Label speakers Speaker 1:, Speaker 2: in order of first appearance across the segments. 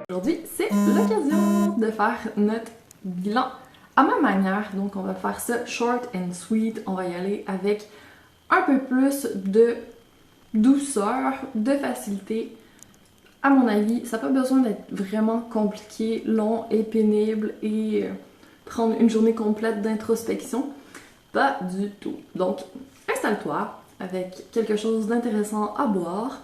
Speaker 1: Aujourd'hui, c'est l'occasion de faire notre bilan à ma manière. Donc, on va faire ça short and sweet. On va y aller avec un peu plus de douceur, de facilité. À mon avis, ça n'a pas besoin d'être vraiment compliqué, long et pénible et prendre une journée complète d'introspection. Pas du tout. Donc, installe-toi avec quelque chose d'intéressant à boire,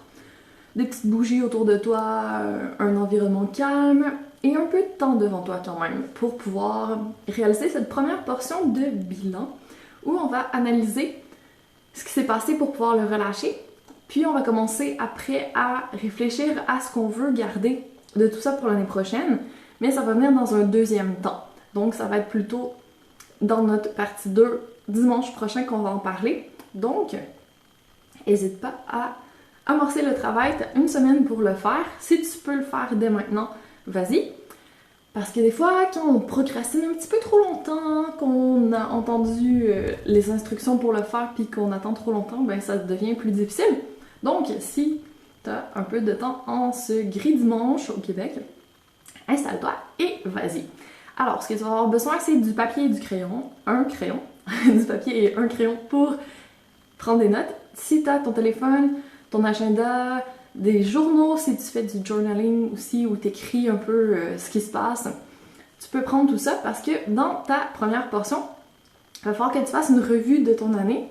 Speaker 1: des petites bougies autour de toi, un environnement calme et un peu de temps devant toi quand même pour pouvoir réaliser cette première portion de bilan où on va analyser ce qui s'est passé pour pouvoir le relâcher. Puis on va commencer après à réfléchir à ce qu'on veut garder de tout ça pour l'année prochaine, mais ça va venir dans un deuxième temps. Donc ça va être plutôt dans notre partie 2 dimanche prochain qu'on va en parler. Donc, n'hésite pas à amorcer le travail, tu as une semaine pour le faire. Si tu peux le faire dès maintenant, vas-y. Parce que des fois, quand on procrastine un petit peu trop longtemps, qu'on a entendu les instructions pour le faire puis qu'on attend trop longtemps, ben ça devient plus difficile. Donc, si tu as un peu de temps en ce gris dimanche au Québec, installe-toi et vas-y. Alors, ce que tu vas avoir besoin, c'est du papier et du crayon. Un crayon. Du papier et un crayon pour prendre des notes. Si tu as ton téléphone, ton agenda, des journaux, si tu fais du journaling aussi, où tu écris un peu ce qui se passe, tu peux prendre tout ça parce que dans ta première portion, il va falloir que tu fasses une revue de ton année.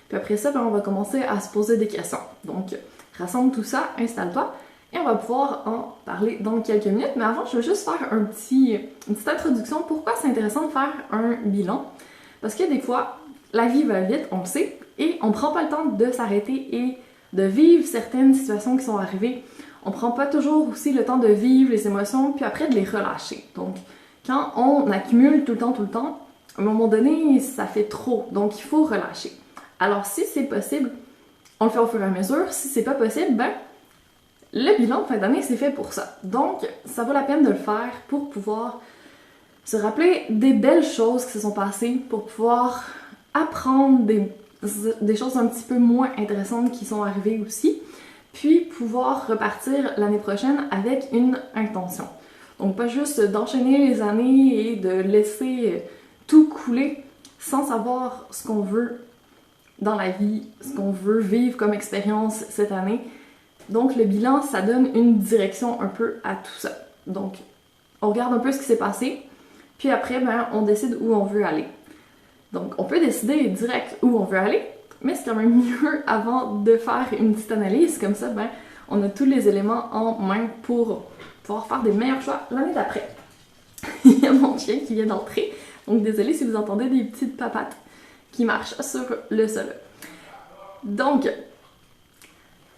Speaker 1: Puis après ça, on va commencer à se poser des questions. Donc, rassemble tout ça, installe-toi, et on va pouvoir en parler dans quelques minutes. Mais avant, je veux juste faire une petite introduction. Pourquoi c'est intéressant de faire un bilan? Parce que des fois, la vie va vite, on le sait, et on prend pas le temps de s'arrêter et de vivre certaines situations qui sont arrivées. On prend pas toujours aussi le temps de vivre les émotions, puis après de les relâcher. Donc, quand on accumule tout le temps, à un moment donné, ça fait trop. Donc, il faut relâcher. Alors, si c'est possible, on le fait au fur et à mesure. Si c'est pas possible, ben, le bilan de fin d'année, c'est fait pour ça. Donc, ça vaut la peine de le faire pour pouvoir se rappeler des belles choses qui se sont passées, pour pouvoir apprendre des choses un petit peu moins intéressantes qui sont arrivées aussi, puis pouvoir repartir l'année prochaine avec une intention. Donc, pas juste d'enchaîner les années et de laisser tout couler sans savoir ce qu'on veut dans la vie, ce qu'on veut vivre comme expérience cette année. Donc, le bilan, ça donne une direction un peu à tout ça. Donc, on regarde un peu ce qui s'est passé, puis après, ben, on décide où on veut aller. Donc, on peut décider direct où on veut aller, mais c'est quand même mieux avant de faire une petite analyse. Comme ça, ben, on a tous les éléments en main pour pouvoir faire des meilleurs choix l'année d'après. Il y a mon chien qui vient d'entrer, donc désolé si vous entendez des petites papates qui marchent sur le sol. Donc,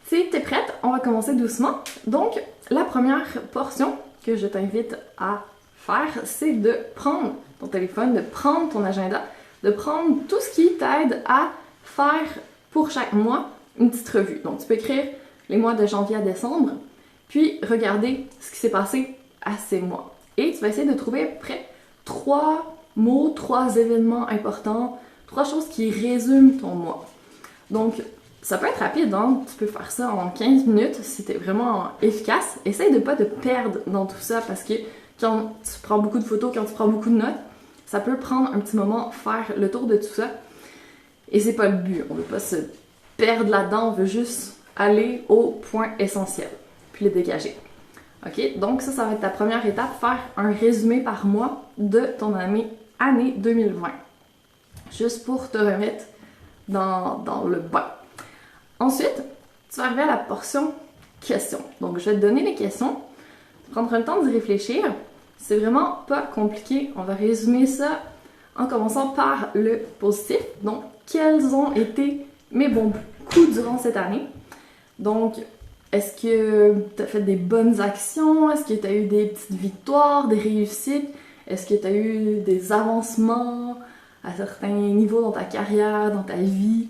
Speaker 1: si t'es prête, on va commencer doucement. Donc, la première portion que je t'invite à faire, c'est de prendre ton téléphone, de prendre ton agenda, de prendre tout ce qui t'aide à faire pour chaque mois une petite revue. Donc, tu peux écrire les mois de janvier à décembre, puis regarder ce qui s'est passé à ces mois. Et tu vas essayer de trouver à peu près 3 mots, 3 événements importants, 3 choses qui résument ton mois. Donc, ça peut être rapide, hein? Tu peux faire ça en 15 minutes si t'es vraiment efficace. Essaye de pas te perdre dans tout ça parce que quand tu prends beaucoup de photos, quand tu prends beaucoup de notes, ça peut prendre un petit moment faire le tour de tout ça. Et c'est pas le but. On veut pas se perdre là-dedans, on veut juste aller au point essentiel, puis le dégager. Ok? Donc ça va être ta première étape, faire un résumé par mois de ton année 2020. Juste pour te remettre dans le bain. Ensuite, tu vas arriver à la portion questions. Donc, je vais te donner les questions. Prendre le temps d'y réfléchir. C'est vraiment pas compliqué. On va résumer ça en commençant par le positif. Donc, quels ont été mes bons coups durant cette année? Donc, est-ce que tu as fait des bonnes actions? Est-ce que tu as eu des petites victoires, des réussites? Est-ce que tu as eu des avancements à certains niveaux dans ta carrière, dans ta vie?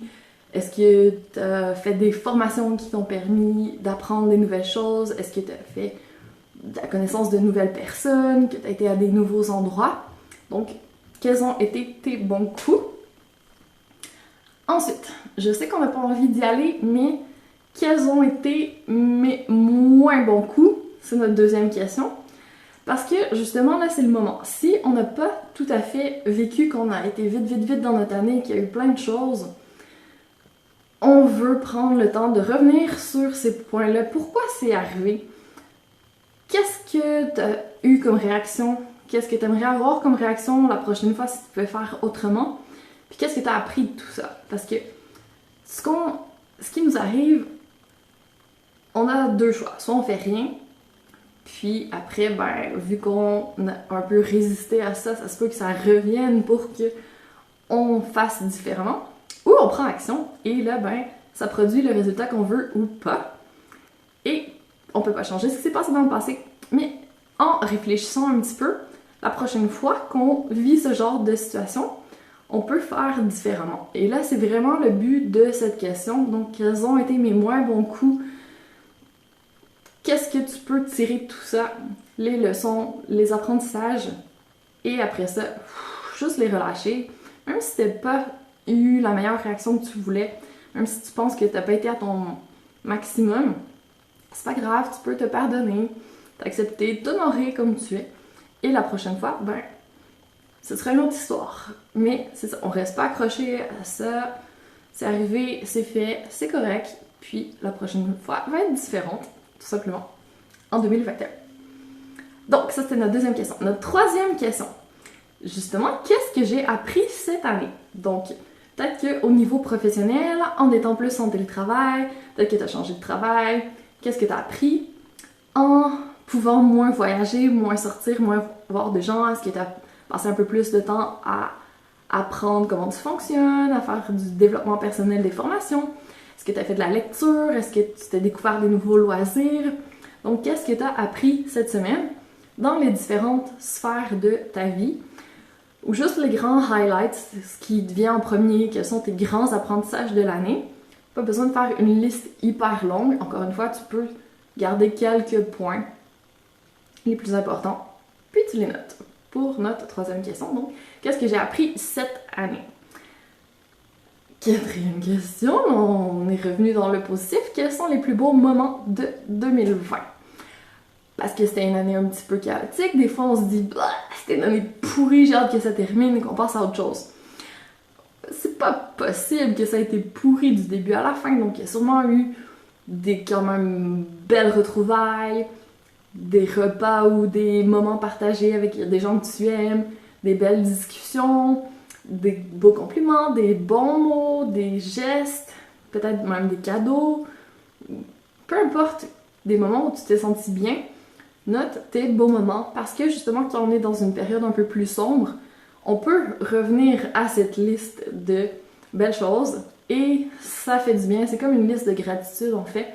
Speaker 1: Est-ce que tu as fait des formations qui t'ont permis d'apprendre des nouvelles choses? Est-ce que tu as fait de la connaissance de nouvelles personnes? Que tu as été à des nouveaux endroits? Donc, quels ont été tes bons coups? Ensuite, je sais qu'on n'a pas envie d'y aller, mais quels ont été mes moins bons coups? C'est notre deuxième question. Parce que justement, là, c'est le moment. Si on n'a pas tout à fait vécu qu'on a été vite dans notre année, qu'il y a eu plein de choses, on veut prendre le temps de revenir sur ces points-là. Pourquoi c'est arrivé? Qu'est-ce que tu as eu comme réaction? Qu'est-ce que tu aimerais avoir comme réaction la prochaine fois si tu pouvais faire autrement? Puis qu'est-ce que tu as appris de tout ça? Parce que ce qui nous arrive, on a deux choix. Soit on fait rien, puis après, ben, vu qu'on a un peu résisté à ça, ça se peut que ça revienne pour qu'on fasse différemment. Ou on prend action, et là, ben, ça produit le résultat qu'on veut ou pas. Et on peut pas changer ce qui s'est passé dans le passé. Mais en réfléchissant un petit peu, la prochaine fois qu'on vit ce genre de situation, on peut faire différemment. Et là, c'est vraiment le but de cette question. Donc, quels ont été mes moins bons coups? Qu'est-ce que tu peux tirer de tout ça? Les leçons, les apprentissages, et après ça, juste les relâcher. Même si t'as pas eu la meilleure réaction que tu voulais, même si tu penses que t'as pas été à ton maximum, c'est pas grave, tu peux te pardonner, t'accepter, t'honorer comme tu es. Et la prochaine fois, ben, ce sera une autre histoire. Mais c'est ça, on reste pas accroché à ça. C'est arrivé, c'est fait, c'est correct. Puis la prochaine fois va être différente, tout simplement, en 2021. Donc, ça c'était notre deuxième question. Notre troisième question, justement, qu'est-ce que j'ai appris cette année? Donc, peut-être qu'au niveau professionnel, en étant plus en télétravail, peut-être que tu as changé de travail, qu'est-ce que tu as appris en pouvant moins voyager, moins sortir, moins voir de gens? Est-ce que tu as passé un peu plus de temps à apprendre comment tu fonctionnes, à faire du développement personnel, des formations? Est-ce que tu as fait de la lecture? Est-ce que tu t'es découvert des nouveaux loisirs? Donc, qu'est-ce que tu as appris cette semaine dans les différentes sphères de ta vie? Ou juste les grands highlights, ce qui te vient en premier, quels sont tes grands apprentissages de l'année. Pas besoin de faire une liste hyper longue. Encore une fois, tu peux garder quelques points les plus importants, puis tu les notes. Pour notre troisième question, donc, qu'est-ce que j'ai appris cette année? Quatrième question, on est revenu dans le positif. Quels sont les plus beaux moments de 2020? Parce que c'était une année un petit peu chaotique. Des fois, on se dit, c'était une année pourrie, j'ai hâte que ça termine et qu'on passe à autre chose. C'est pas possible que ça ait été pourri du début à la fin. Donc, il y a sûrement eu des quand même belles retrouvailles, des repas ou des moments partagés avec des gens que tu aimes, des belles discussions, des beaux compliments, des bons mots, des gestes, peut-être même des cadeaux. Peu importe, des moments où tu t'es senti bien. Note tes beaux moments parce que justement quand on est dans une période un peu plus sombre, on peut revenir à cette liste de belles choses et ça fait du bien. C'est comme une liste de gratitude en fait.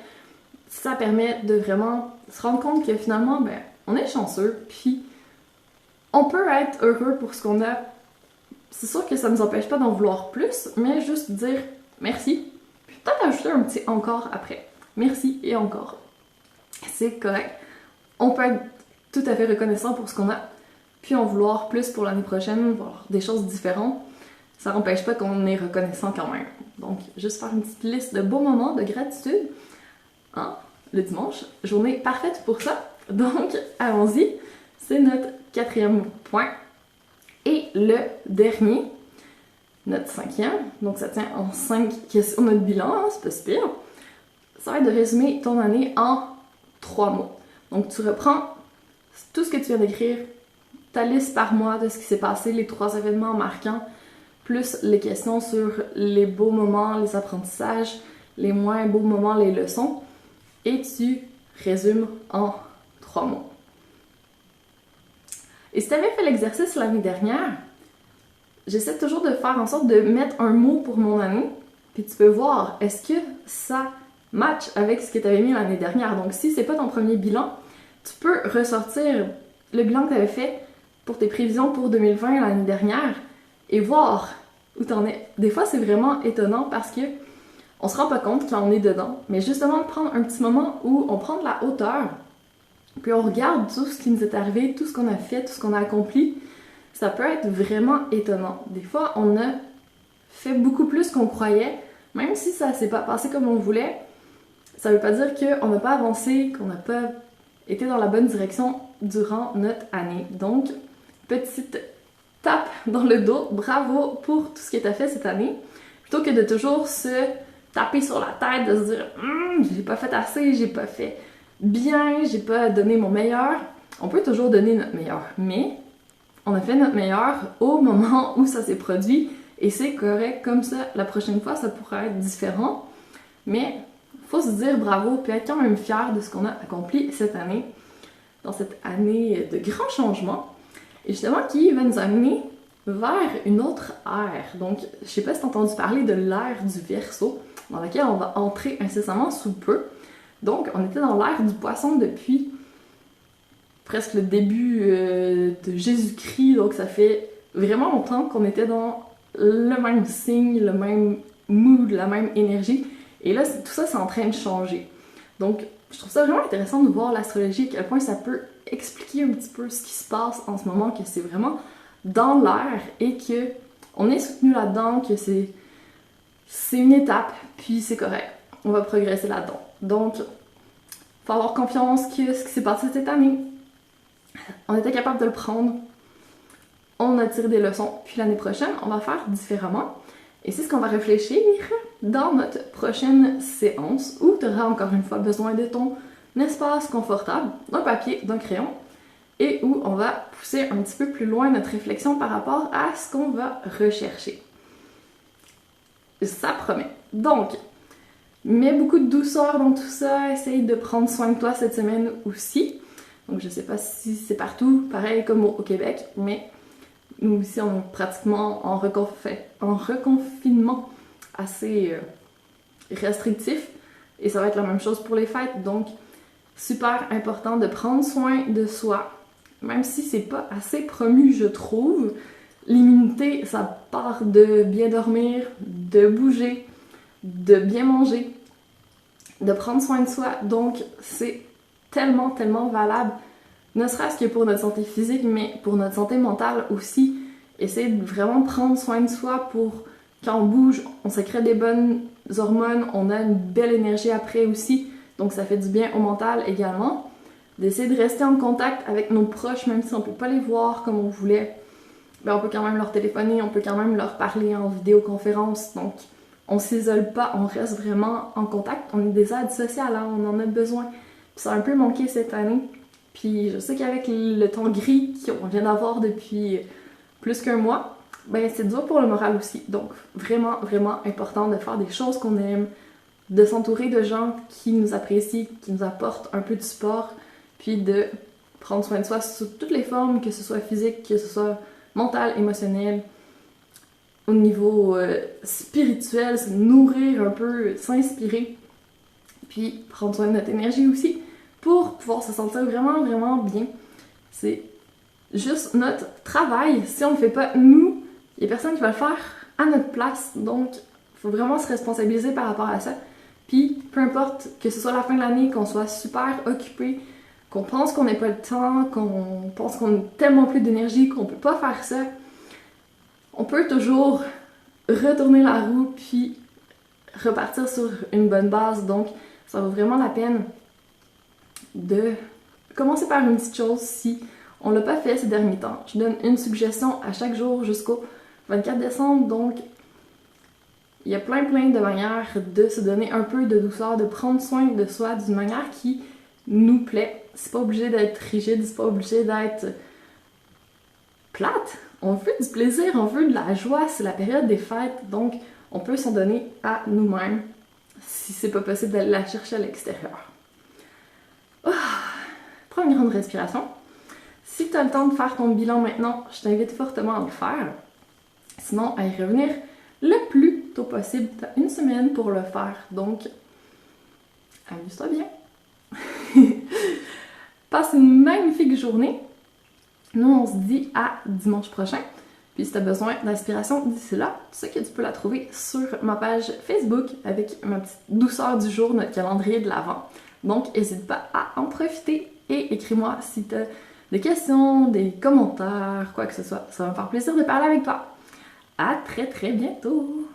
Speaker 1: Ça permet de vraiment se rendre compte que finalement, ben, on est chanceux puis on peut être heureux pour ce qu'on a. C'est sûr que ça ne nous empêche pas d'en vouloir plus, mais juste dire merci puis peut-être ajouter un petit encore après. Merci et encore. C'est correct. On peut être tout à fait reconnaissant pour ce qu'on a, puis en vouloir plus pour l'année prochaine, voir des choses différentes. Ça n'empêche pas qu'on est reconnaissant quand même. Donc, juste faire une petite liste de beaux moments de gratitude. Hein? Le dimanche, journée parfaite pour ça. Donc, allons-y. C'est notre quatrième point. Et le dernier, notre cinquième, donc ça tient en 5 questions notre bilan, hein, c'est pas si pire. Ça va être de résumer ton année en 3 mots. Donc, tu reprends tout ce que tu viens d'écrire, ta liste par mois de ce qui s'est passé, les 3 événements marquants, plus les questions sur les beaux moments, les apprentissages, les moins beaux moments, les leçons, et tu résumes en 3 mots. Et si tu avais fait l'exercice l'année dernière, j'essaie toujours de faire en sorte de mettre un mot pour mon année, puis tu peux voir, est-ce que ça match avec ce que tu avais mis l'année dernière. Donc, si c'est pas ton premier bilan, tu peux ressortir le bilan que tu avais fait pour tes prévisions pour 2020 l'année dernière et voir où t'en es. Des fois, c'est vraiment étonnant parce que on se rend pas compte quand on est dedans, mais justement de prendre un petit moment où on prend de la hauteur, puis on regarde tout ce qui nous est arrivé, tout ce qu'on a fait, tout ce qu'on a accompli, ça peut être vraiment étonnant. Des fois, on a fait beaucoup plus qu'on croyait, même si ça s'est pas passé comme on voulait. ça veut pas dire qu'on n'a pas avancé, qu'on n'a pas été dans la bonne direction durant notre année. Donc, petite tape dans le dos, bravo pour tout ce que tu as fait cette année. Plutôt que de toujours se taper sur la tête, de se dire j'ai pas fait assez, j'ai pas fait bien, j'ai pas donné mon meilleur. On peut toujours donner notre meilleur, mais on a fait notre meilleur au moment où ça s'est produit et c'est correct comme ça. La prochaine fois, ça pourra être différent, mais faut se dire bravo puis être quand même fier de ce qu'on a accompli cette année, dans cette année de grands changements, et justement qui va nous amener vers une autre ère. Donc, je sais pas si tu as entendu parler de l'ère du Verseau, dans laquelle on va entrer incessamment sous peu. Donc, on était dans l'ère du Poisson depuis presque le début de Jésus-Christ, donc ça fait vraiment longtemps qu'on était dans le même signe, le même mood, la même énergie, et là, tout ça, c'est en train de changer. Donc, je trouve ça vraiment intéressant de voir l'astrologie, à quel point ça peut expliquer un petit peu ce qui se passe en ce moment, que c'est vraiment dans l'air et que on est soutenu là-dedans, que c'est une étape, puis c'est correct. On va progresser là-dedans. Donc, faut avoir confiance que ce qui s'est passé cette année, on était capable de le prendre, on a tiré des leçons, puis l'année prochaine, on va faire différemment. Et c'est ce qu'on va réfléchir dans notre prochaine séance, où tu auras encore une fois besoin de ton espace confortable, d'un papier, d'un crayon, et où on va pousser un petit peu plus loin notre réflexion par rapport à ce qu'on va rechercher. Ça promet. Donc, mets beaucoup de douceur dans tout ça, essaye de prendre soin de toi cette semaine aussi. Donc, je sais pas si c'est partout, pareil comme au Québec, mais nous ici, on est pratiquement en reconfinement assez restrictif, et ça va être la même chose pour les fêtes. Donc, super important de prendre soin de soi, même si c'est pas assez promu, je trouve. L'immunité, ça part de bien dormir, de bouger, de bien manger, de prendre soin de soi. Donc, c'est tellement, tellement valable, ne serait-ce que pour notre santé physique, mais pour notre santé mentale aussi. Essayer de vraiment prendre soin de soi pour, quand on bouge, on sécrète des bonnes hormones, on a une belle énergie après aussi, donc ça fait du bien au mental également. D'essayer de rester en contact avec nos proches, même si on peut pas les voir comme on voulait, ben on peut quand même leur téléphoner, on peut quand même leur parler en vidéoconférence, donc on s'isole pas, on reste vraiment en contact. On est des êtres sociaux, hein, on en a besoin. Puis ça a un peu manqué cette année, puis je sais qu'avec le temps gris qu'on vient d'avoir depuis plus qu'un mois, ben c'est dur pour le moral aussi. Donc vraiment, vraiment important de faire des choses qu'on aime, de s'entourer de gens qui nous apprécient, qui nous apportent un peu de support, puis de prendre soin de soi sous toutes les formes, que ce soit physique, que ce soit mental, émotionnel, au niveau spirituel, se nourrir un peu, s'inspirer, puis prendre soin de notre énergie aussi, pour pouvoir se sentir vraiment, vraiment bien. C'est juste notre travail. Si on ne le fait pas nous, il y a personne qui va le faire à notre place. Donc, il faut vraiment se responsabiliser par rapport à ça. Puis, peu importe que ce soit la fin de l'année, qu'on soit super occupé, qu'on pense qu'on n'a pas le temps, qu'on pense qu'on a tellement plus d'énergie qu'on peut pas faire ça, on peut toujours retourner la roue puis repartir sur une bonne base. Donc, ça vaut vraiment la peine de commencer par une petite chose si on l'a pas fait ces derniers temps. Je donne une suggestion à chaque jour jusqu'au 24 décembre, donc il y a plein de manières de se donner un peu de douceur, de prendre soin de soi d'une manière qui nous plaît. C'est pas obligé d'être rigide, c'est pas obligé d'être plate. On veut du plaisir, on veut de la joie, c'est la période des fêtes, donc on peut s'en donner à nous-mêmes si c'est pas possible d'aller la chercher à l'extérieur. Prends une grande respiration. Si tu as le temps de faire ton bilan maintenant, je t'invite fortement à le faire. Sinon, à y revenir le plus tôt possible. Tu as une semaine pour le faire, donc amuse-toi bien. Passe une magnifique journée. Nous, on se dit à dimanche prochain. Puis si tu as besoin d'inspiration d'ici là, tu sais que tu peux la trouver sur ma page Facebook avec ma petite douceur du jour, notre calendrier de l'Avent. Donc, n'hésite pas à en profiter et écris-moi si tu as des questions, des commentaires, quoi que ce soit. Ça va me faire plaisir de parler avec toi. À très bientôt!